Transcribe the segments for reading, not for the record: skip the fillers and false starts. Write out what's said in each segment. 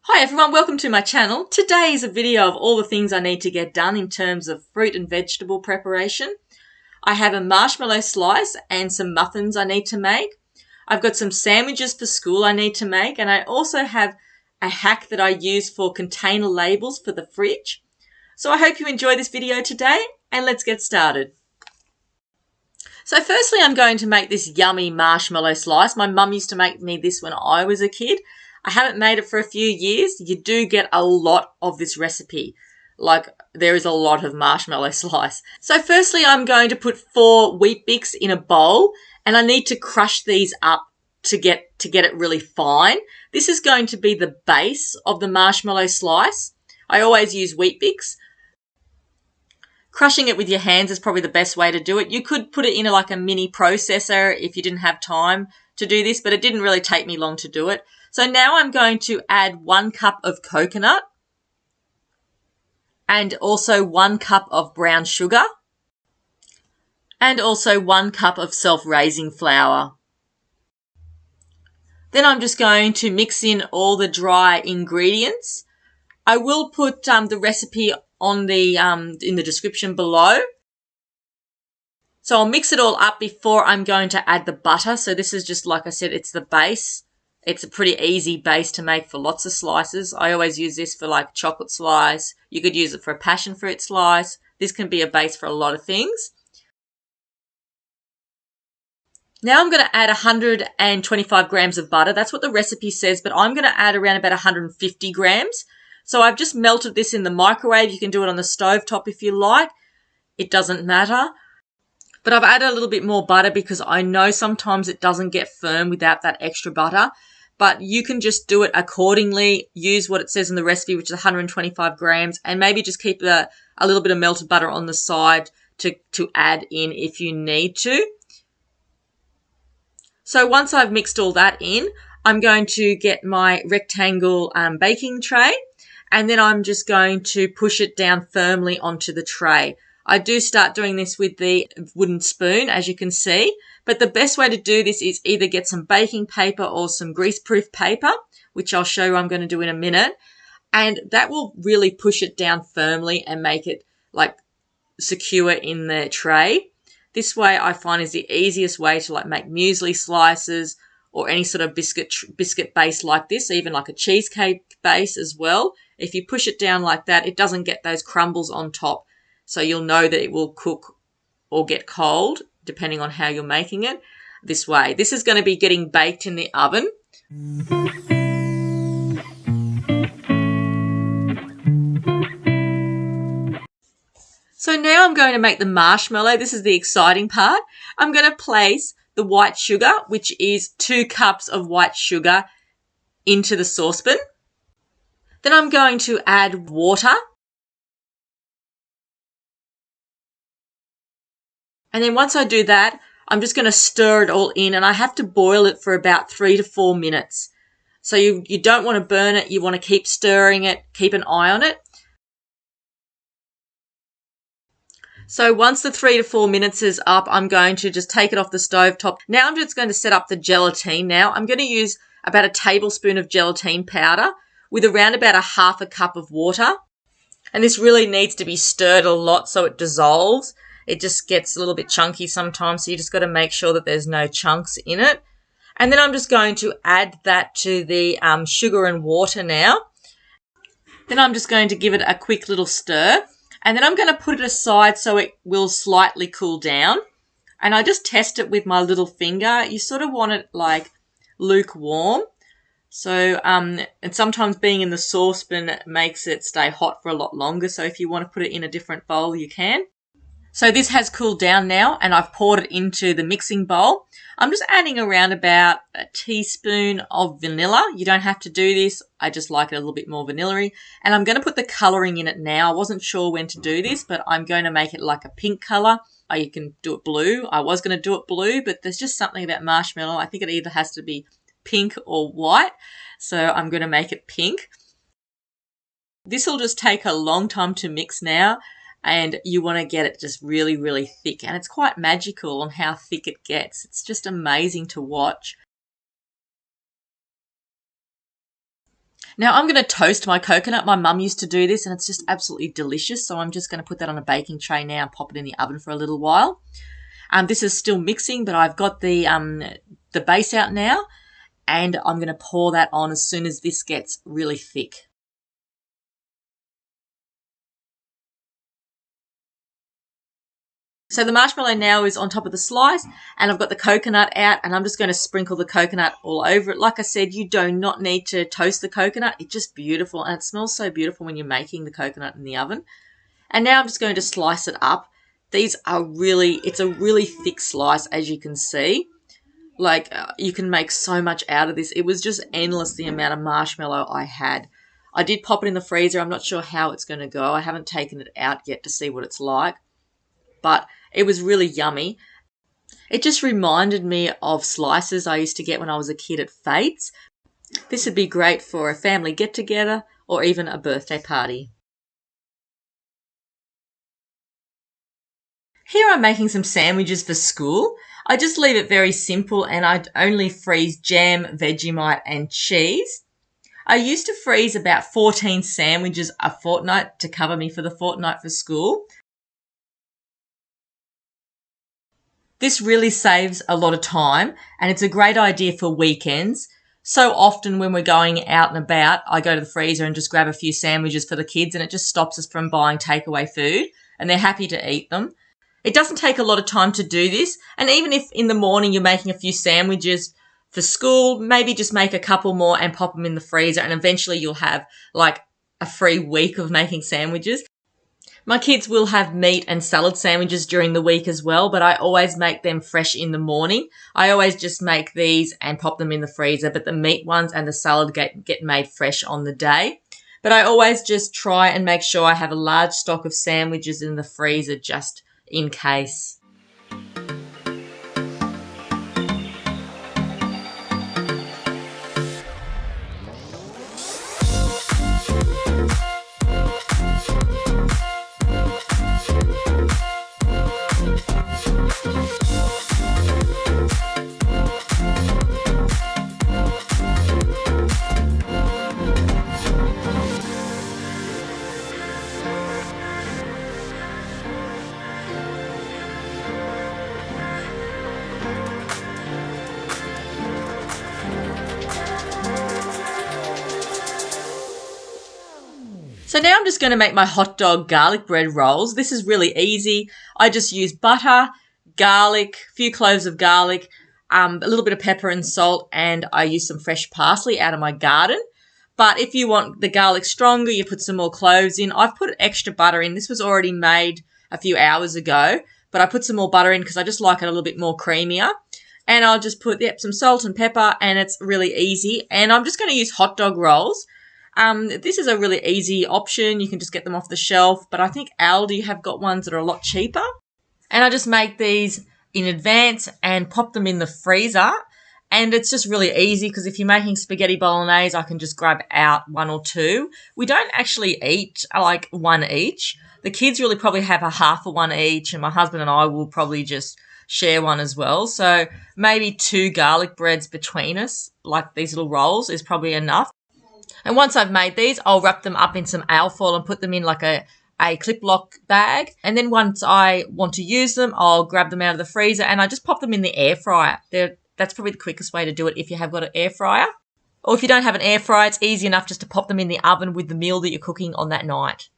Hi everyone, welcome to my channel. Today is a video of all the things I need to get done in terms of fruit and vegetable preparation. I have a marshmallow slice and some muffins I need to make. I've got some sandwiches for school I need to make, and I also have a hack that I use for container labels for the fridge. So I hope you enjoy this video today, and let's get started. So firstly, I'm going to make this yummy marshmallow slice. My mum used to make me this when I was a kid. I haven't made it for a few years. You do get a lot of this recipe. Like, there is a lot of marshmallow slice. So firstly, I'm going to put 4 Weet-Bix in a bowl, and I need to crush these up to get it really fine. This is going to be the base of the marshmallow slice. I always use Weet-Bix. Crushing it with your hands is probably the best way to do it. You could put it in like a mini processor if you didn't have time to do this, but it didn't really take me long to do it. So now I'm going to add 1 cup of coconut and also 1 cup of brown sugar and also 1 cup of self-raising flour. Then I'm just going to mix in all the dry ingredients. I will put the recipe on the in the description below. So I'll mix it all up before I'm going to add the butter. So this is just, like I said, it's the base. It's a pretty easy base to make for lots of slices. I always use this for like chocolate slice. You could use it for a passion fruit slice. This can be a base for a lot of things. Now I'm going to add 125 grams of butter. That's what the recipe says, but I'm going to add around about 150 grams. So I've just melted this in the microwave. You can do it on the stovetop if you like. It doesn't matter. But I've added a little bit more butter because I know sometimes it doesn't get firm without that extra butter. But you can just do it accordingly. Use what it says in the recipe, which is 125 grams, and maybe just keep a little bit of melted butter on the side to add in if you need to. So once I've mixed all that in, I'm going to get my rectangle baking tray, and then I'm just going to push it down firmly onto the tray. I do start doing this with the wooden spoon, as you can see, but the best way to do this is either get some baking paper or some greaseproof paper, which I'll show you I'm going to do in a minute, and that will really push it down firmly and make it like secure in the tray. This way I find is the easiest way to like make muesli slices or any sort of biscuit base like this, even like a cheesecake base as well. If you push it down like that, it doesn't get those crumbles on top. So you'll know that it will cook or get cold, depending on how you're making it, this way. This is going to be getting baked in the oven. So now I'm going to make the marshmallow. This is the exciting part. I'm going to place the white sugar, which is 2 cups of white sugar, into the saucepan. Then I'm going to add water. And then once I do that, I'm just going to stir it all in, and I have to boil it for about 3 to 4 minutes. So you don't want to burn it. You want to keep stirring it, keep an eye on it. So once the 3 to 4 minutes is up, I'm going to just take it off the stovetop. Now I'm just going to set up the gelatine. Now I'm going to use about a tablespoon of gelatine powder with around about a half a cup of water. And this really needs to be stirred a lot so it dissolves. It just gets a little bit chunky sometimes, so you just got to make sure that there's no chunks in it. And then I'm just going to add that to the sugar and water now. Then I'm just going to give it a quick little stir. And then I'm going to put it aside so it will slightly cool down. And I just test it with my little finger. You sort of want it like lukewarm. So, and sometimes being in the saucepan makes it stay hot for a lot longer. So if you want to put it in a different bowl, you can. So this has cooled down now, and I've poured it into the mixing bowl. I'm just adding around about a teaspoon of vanilla. You don't have to do this. I just like it a little bit more vanilla-y. And I'm going to put the colouring in it now. I wasn't sure when to do this, but I'm going to make it like a pink colour. Or you can do it blue. I was going to do it blue, but there's just something about marshmallow. I think it either has to be pink or white. So I'm going to make it pink. This will just take a long time to mix now. and you want to get it just really, really thick. And it's quite magical on how thick it gets. It's just amazing to watch. Now I'm going to toast my coconut. My mum used to do this and it's just absolutely delicious. So I'm just going to put that on a baking tray now and pop it in the oven for a little while. This is still mixing, but I've got the base out now, and I'm going to pour that on as soon as this gets really thick. So the marshmallow now is on top of the slice, and I've got the coconut out, and I'm just going to sprinkle the coconut all over it. Like I said, you do not need to toast the coconut. It's just beautiful, and it smells so beautiful when you're making the coconut in the oven. And now I'm just going to slice it up. These are it's a really thick slice, as you can see. Like, you can make so much out of this. It was just endless, the amount of marshmallow I had. I did pop it in the freezer. I'm not sure how it's going to go. I haven't taken it out yet to see what it's like. But it was really yummy. It just reminded me of slices I used to get when I was a kid at Fates. This would be great for a family get-together or even a birthday party. Here I'm making some sandwiches for school. I just leave it very simple, and I only freeze jam, Vegemite and cheese. I used to freeze about 14 sandwiches a fortnight to cover me for the fortnight for school. This really saves a lot of time, and it's a great idea for weekends. So often when we're going out and about, I go to the freezer and just grab a few sandwiches for the kids, and it just stops us from buying takeaway food, and they're happy to eat them. It doesn't take a lot of time to do this, and even if in the morning you're making a few sandwiches for school, maybe just make a couple more and pop them in the freezer, and eventually you'll have like a free week of making sandwiches. My kids will have meat and salad sandwiches during the week as well, but I always make them fresh in the morning. I always just make these and pop them in the freezer, but the meat ones and the salad get made fresh on the day. But I always just try and make sure I have a large stock of sandwiches in the freezer just in case. So now I'm just going to make my hot dog garlic bread rolls. This is really easy. I just use butter, garlic, a few cloves of garlic, a little bit of pepper and salt, and I use some fresh parsley out of my garden. But if you want the garlic stronger, you put some more cloves in. I've put extra butter in. This was already made a few hours ago, but I put some more butter in because I just like it a little bit more creamier. And I'll just put some salt and pepper, and it's really easy. And I'm just going to use hot dog rolls. This is a really easy option. You can just get them off the shelf, but I think Aldi have got ones that are a lot cheaper. And I just make these in advance and pop them in the freezer. And it's just really easy because if you're making spaghetti bolognese, I can just grab out one or two. We don't actually eat like one each. The kids really probably have a half of one each, and my husband and I will probably just share one as well. So maybe 2 garlic breads between us, like these little rolls, is probably enough. And once I've made these, I'll wrap them up in some alfoil and put them in like a Clip-Lock bag. And then once I want to use them, I'll grab them out of the freezer and I just pop them in the air fryer. That's probably the quickest way to do it if you have got an air fryer. Or if you don't have an air fryer, it's easy enough just to pop them in the oven with the meal that you're cooking on that night.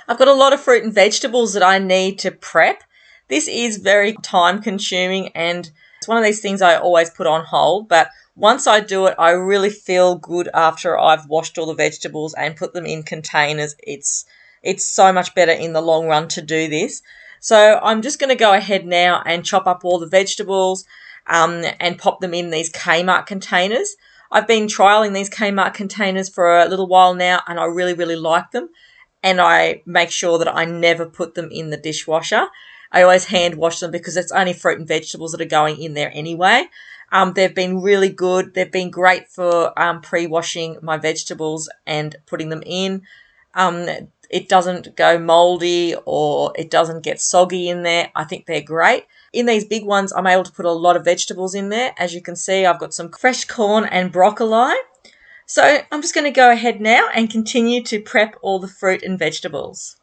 I've got a lot of fruit and vegetables that I need to prep. This is very time consuming and it's one of these things I always put on hold, but once I do it, I really feel good after I've washed all the vegetables and put them in containers. It's so much better in the long run to do this. So I'm just going to go ahead now and chop up all the vegetables and pop them in these Kmart containers. I've been trialing these Kmart containers for a little while now and I really, really like them. And I make sure that I never put them in the dishwasher. I always hand wash them because it's only fruit and vegetables that are going in there anyway. They've been really good. They've been great for pre-washing my vegetables and putting them in. It doesn't go moldy or it doesn't get soggy in there. I think they're great. In these big ones, I'm able to put a lot of vegetables in there. As you can see, I've got some fresh corn and broccoli. So I'm just going to go ahead now and continue to prep all the fruit and vegetables.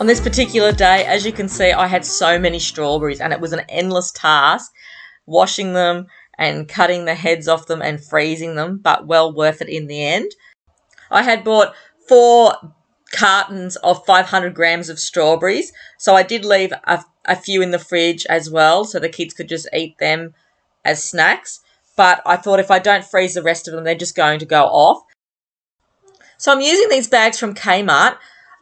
On this particular day, as you can see, I had so many strawberries and it was an endless task washing them and cutting the heads off them and freezing them, but well worth it in the end. I had bought 4 cartons of 500 grams of strawberries, so I did leave a few in the fridge as well so the kids could just eat them as snacks, but I thought if I don't freeze the rest of them, they're just going to go off. So I'm using these bags from Kmart.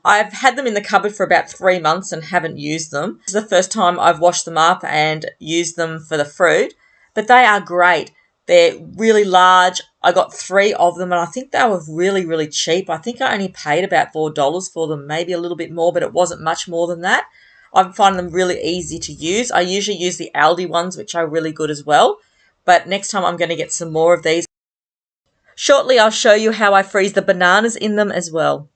I've had them in the cupboard for about 3 months and haven't used them. This is the first time I've washed them up and used them for the fruit, but they are great. They're really large. I got 3 of them and I think they were really, really cheap. I think I only paid about $4 for them, maybe a little bit more, but it wasn't much more than that. I find them really easy to use. I usually use the Aldi ones, which are really good as well, but next time I'm going to get some more of these. Shortly, I'll show you how I freeze the bananas in them as well.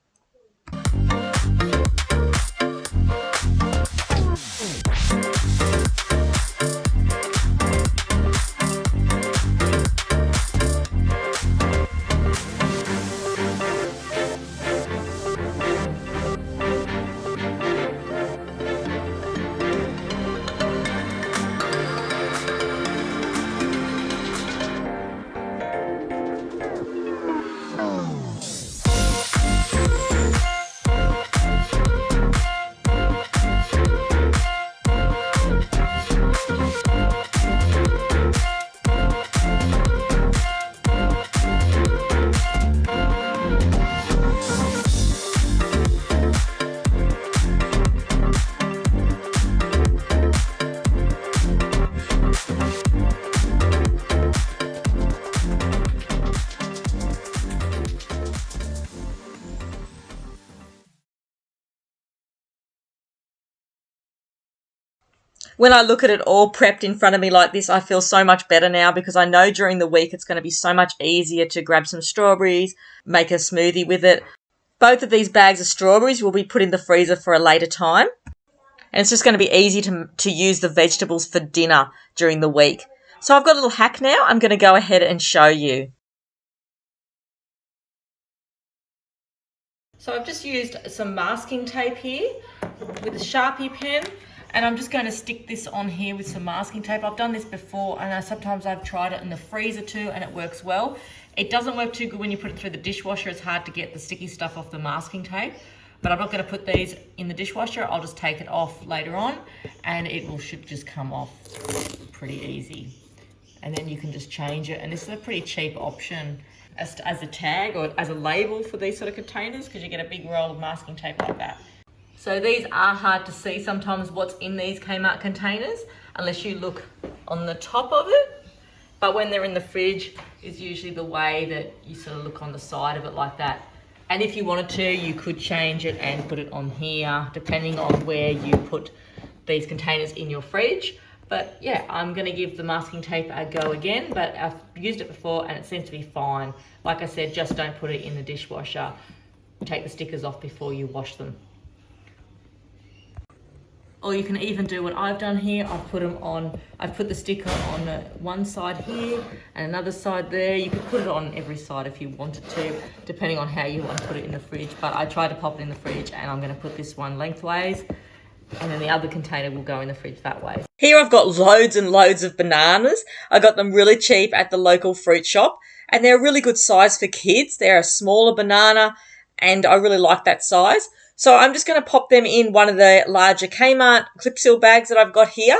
When I look at it all prepped in front of me like this, I feel so much better now because I know during the week it's going to be so much easier to grab some strawberries, make a smoothie with it. Both of these bags of strawberries will be put in the freezer for a later time. And it's just going to be easy to use the vegetables for dinner during the week. So I've got a little hack now. I'm going to go ahead and show you. So I've just used some masking tape here with a Sharpie pen, and I'm just going to stick this on here with some masking tape. I've done this before, and sometimes I've tried it in the freezer too, and it works well. It doesn't work too good when you put it through the dishwasher. It's hard to get the sticky stuff off the masking tape, but I'm not going to put these in the dishwasher. I'll just take it off later on, and should just come off pretty easy. And then you can just change it, and this is a pretty cheap option as a tag or as a label for these sort of containers, because you get a big roll of masking tape like that. So these are hard to see sometimes what's in these Kmart containers unless you look on the top of it, but when they're in the fridge is usually the way that you sort of look on the side of it like that. And if you wanted to, you could change it and put it on here depending on where you put these containers in your fridge. But yeah, I'm going to give the masking tape a go again, but I've used it before and it seems to be fine. Like I said, just don't put it in the dishwasher. Take the stickers off before you wash them. Or you can even do what I've done here. I've put the sticker on one side here and another side there. You could put it on every side if you wanted to, depending on how you want to put it in the fridge. But I tried to pop it in the fridge, and I'm going to put this one lengthways, and then the other container will go in the fridge that way. Here I've got loads and loads of bananas. I got them really cheap at the local fruit shop, and they're a really good size for kids. They're a smaller banana, and I really like that size. So I'm just going to pop them in one of the larger Kmart clip seal bags that I've got here.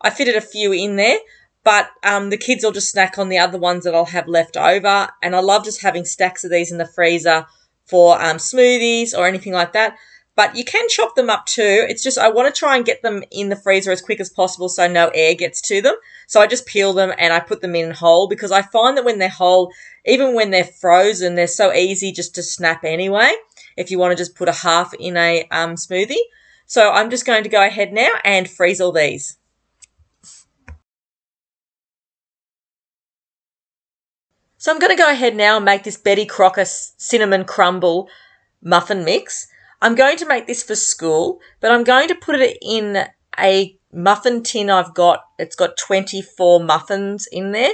I fitted a few in there, but the kids will just snack on the other ones that I'll have left over. And I love just having stacks of these in the freezer for smoothies or anything like that. But you can chop them up too. It's just I want to try and get them in the freezer as quick as possible so no air gets to them. So I just peel them and I put them in whole, because I find that when they're whole, even when they're frozen, they're so easy just to snap anyway, if you want to just put a half in a smoothie. So I'm just going to go ahead now and freeze all these. So I'm going to go ahead now and make this Betty Crocker cinnamon crumble muffin mix. I'm going to make this for school, but I'm going to put it in a muffin tin I've got. It's got 24 muffins in there,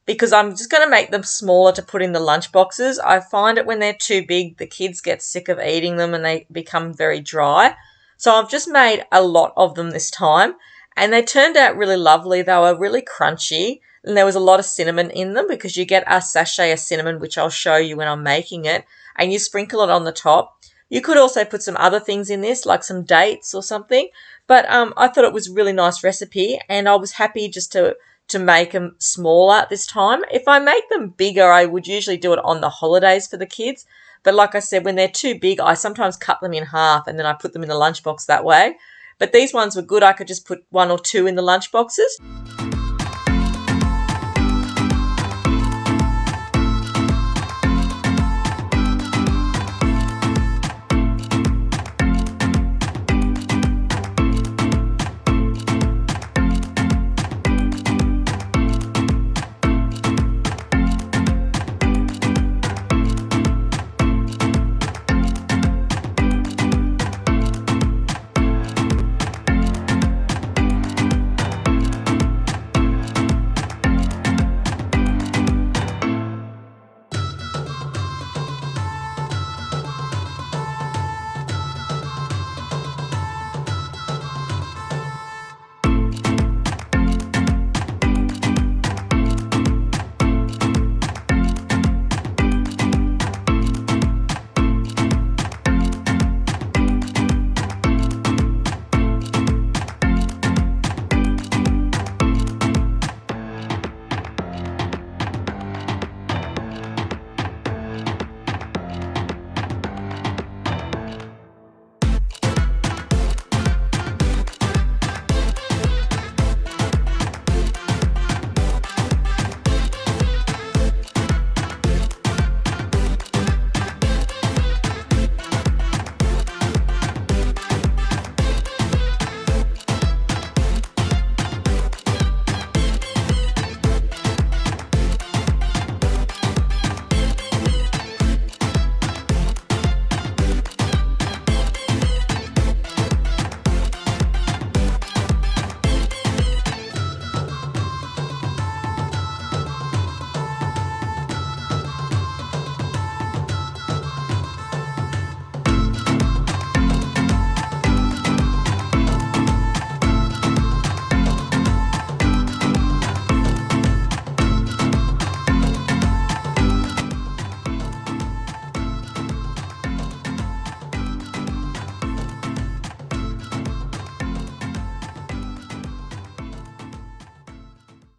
because I'm just going to make them smaller to put in the lunch boxes. I find it when they're too big, the kids get sick of eating them and they become very dry. So I've just made a lot of them this time, and they turned out really lovely. They were really crunchy, and there was a lot of cinnamon in them, because you get a sachet of cinnamon, which I'll show you when I'm making it, and you sprinkle it on the top. You could also put some other things in this, like some dates or something, but I thought it was a really nice recipe, and I was happy just to make them smaller this time. If I make them bigger, I would usually do it on the holidays for the kids, but like I said, when they're too big, I sometimes cut them in half and then I put them in the lunchbox that way. But these ones were good. I could just put 1 or 2 in the lunchboxes.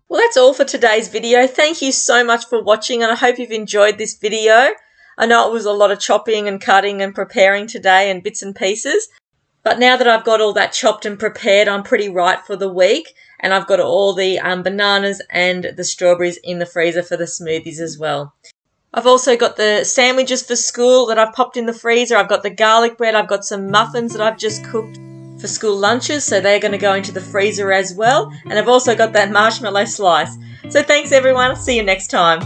Well, that's all for today's video. Thank you so much for watching, and I hope you've enjoyed this video. I know it was a lot of chopping and cutting and preparing today and bits and pieces, but now that I've got all that chopped and prepared, I'm pretty right for the week, and I've got all the bananas and the strawberries in the freezer for the smoothies as well. I've also got the sandwiches for school that I've popped in the freezer. I've got the garlic bread. I've got some muffins that I've just cooked for school lunches, so they're going to go into the freezer as well. And I've also got that marshmallow slice. So thanks everyone. See you next time.